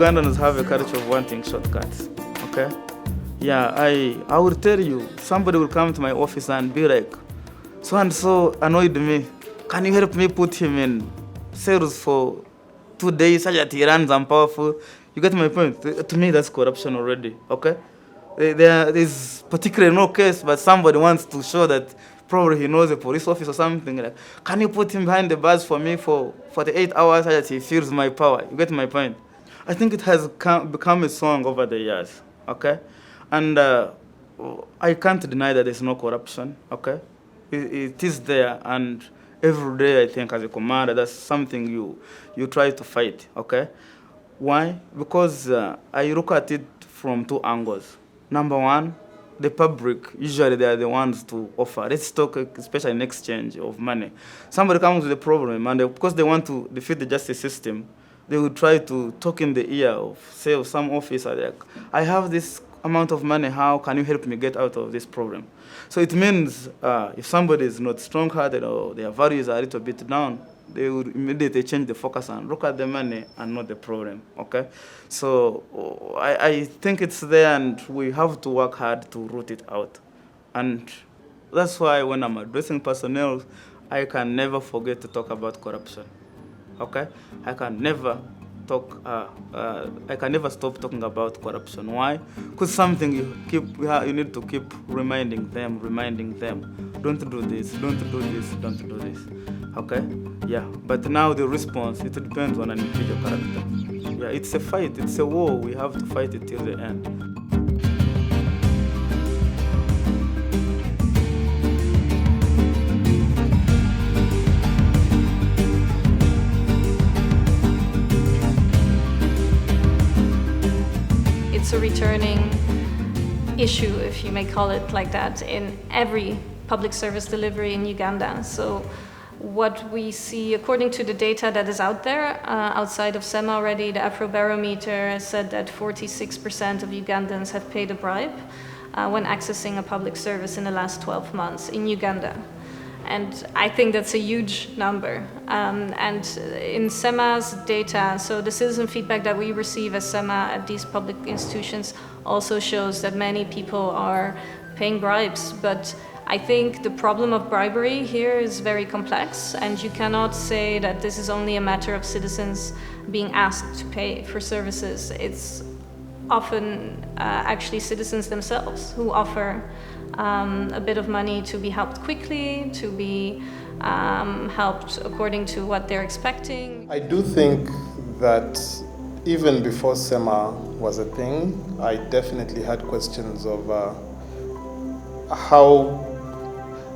Ugandans have a culture of wanting shortcuts. Okay? Yeah, I will tell you, somebody will come to my office and be like, so and so annoyed me. Can you help me put him in sales for 2 days such that he runs and powerful? You get my point? To me, that's corruption already. Okay? There is particularly no case, but somebody wants to show that probably he knows a police officer or something. Like, can you put him behind the bars for me for 48 hours so that he feels my power? You get my point? I think it has become a song over the years. Okay? And I can't deny that there's no corruption. Okay? It is there, and every day I think as a commander, that's something you try to fight. Okay? Why? Because I look at it from two angles. Number one, the public, usually they are the ones to offer. Let's talk especially in exchange of money. Somebody comes with a problem, and because they want to defeat the justice system, they will try to talk in the ear of, say, of some officer, like, I have this amount of money, how can you help me get out of this problem? So it means if somebody is not strong-hearted or their values are a little bit down, they would immediately change the focus and look at the money and not the problem, okay? So I think it's there, and we have to work hard to root it out. And that's why when I'm addressing personnel, I can never forget to talk about corruption, okay? I can never stop talking about corruption. Why? Because something you need to keep reminding them. Don't do this, don't do this, don't do this. Okay? Yeah. But now the response, it depends on an individual character. Yeah, it's a fight, it's a war. We have to fight it till the end. It's a returning issue, if you may call it like that, in every public service delivery in Uganda. So what we see, according to the data that is out there, outside of SEMA already, the Afrobarometer has said that 46% of Ugandans have paid a bribe when accessing a public service in the last 12 months in Uganda. And I think that's a huge number. And in SEMA's data, so the citizen feedback that we receive as SEMA at these public institutions also shows that many people are paying bribes. But I think the problem of bribery here is very complex, and you cannot say that this is only a matter of citizens being asked to pay for services. It's often actually citizens themselves who offer a bit of money to be helped quickly, to be helped according to what they're expecting. I do think that even before SEMA was a thing, I definitely had questions of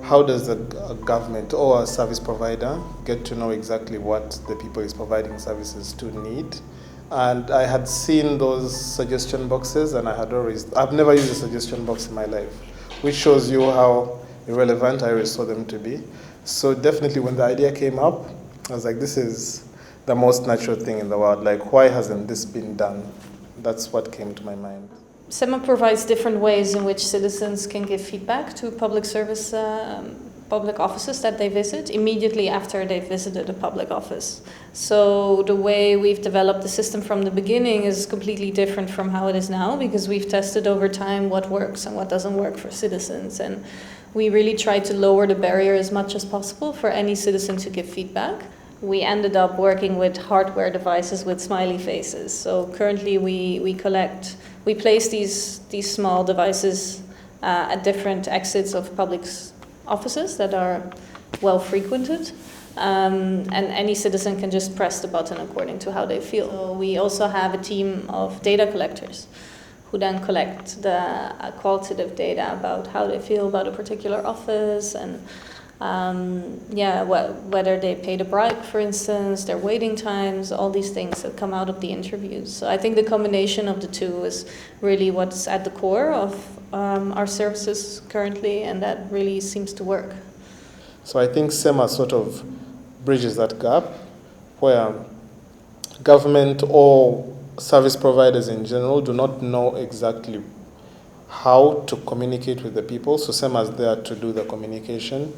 how does a government or a service provider get to know exactly what the people is providing services to need. And I had seen those suggestion boxes, and I've never used a suggestion box in my life, which shows you how irrelevant I always saw them to be. So definitely when the idea came up, I was like, this is the most natural thing in the world. Like, why hasn't this been done? That's what came to my mind. SEMA provides different ways in which citizens can give feedback to public service, public offices that they visit immediately after they've visited a public office. So the way we've developed the system from the beginning is completely different from how it is now, because we've tested over time what works and what doesn't work for citizens. And we really try to lower the barrier as much as possible for any citizen to give feedback. We ended up working with hardware devices with smiley faces. So currently we place these small devices at different exits of public offices that are well frequented. And any citizen can just press the button according to how they feel. So we also have a team of data collectors who then collect the qualitative data about how they feel about a particular office and whether they paid a bribe, for instance, their waiting times, all these things that come out of the interviews. So I think the combination of the two is really what's at the core of our services currently, and that really seems to work. So I think SEMA sort of bridges that gap where government or service providers in general do not know exactly how to communicate with the people. So SEMA is there to do the communication,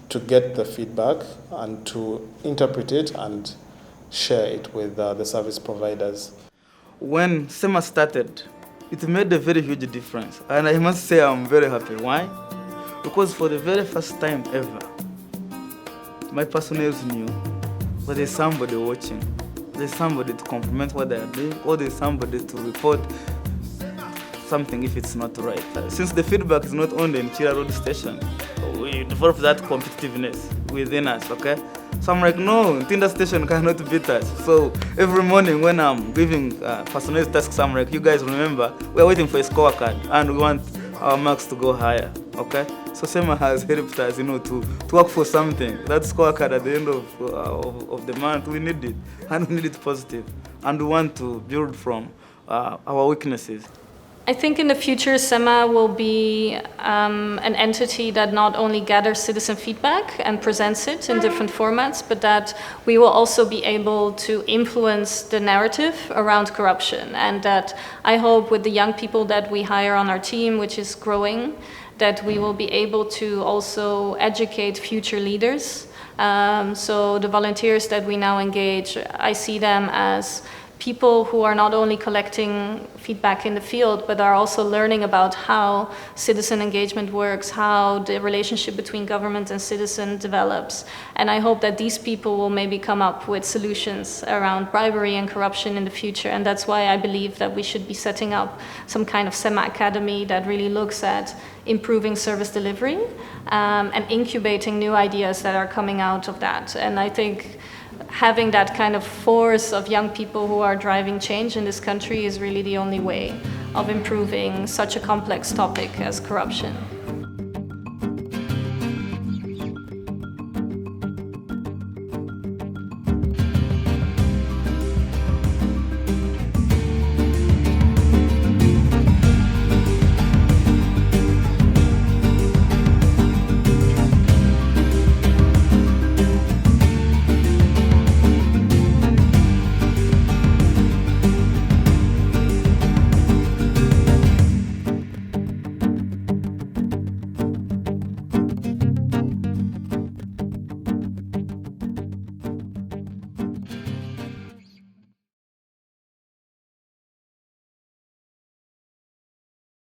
to get the feedback and to interpret it and share it with the service providers. when SEMA started, it made a very huge difference. And I must say I'm very happy. Why? Because for the very first time ever, my personnel knew that there's somebody watching. There's somebody to compliment what they are doing, or there's somebody to report something if it's not right. Since the feedback is not only in Chira Road Station, we develop that competitiveness within us, okay? So I'm like, no, Tinda Station cannot beat us. So every morning when I'm giving personnel tasks, I'm like, you guys remember, we're waiting for a scorecard and we want our marks to go higher, okay? So SEMA has helped us, to work for something. That scorecard at the end of the month, we need it, and we need it positive. And we want to build from our weaknesses. I think in the future, SEMA will be an entity that not only gathers citizen feedback and presents it in different formats, but that we will also be able to influence the narrative around corruption. And that I hope with the young people that we hire on our team, which is growing, that we will be able to also educate future leaders. So the volunteers that we now engage, I see them as people who are not only collecting feedback in the field, but are also learning about how citizen engagement works, how the relationship between government and citizen develops. And I hope that these people will maybe come up with solutions around bribery and corruption in the future. And that's why I believe that we should be setting up some kind of SEMA Academy that really looks at improving service delivery and incubating new ideas that are coming out of that. And I think having that kind of force of young people who are driving change in this country is really the only way of improving such a complex topic as corruption.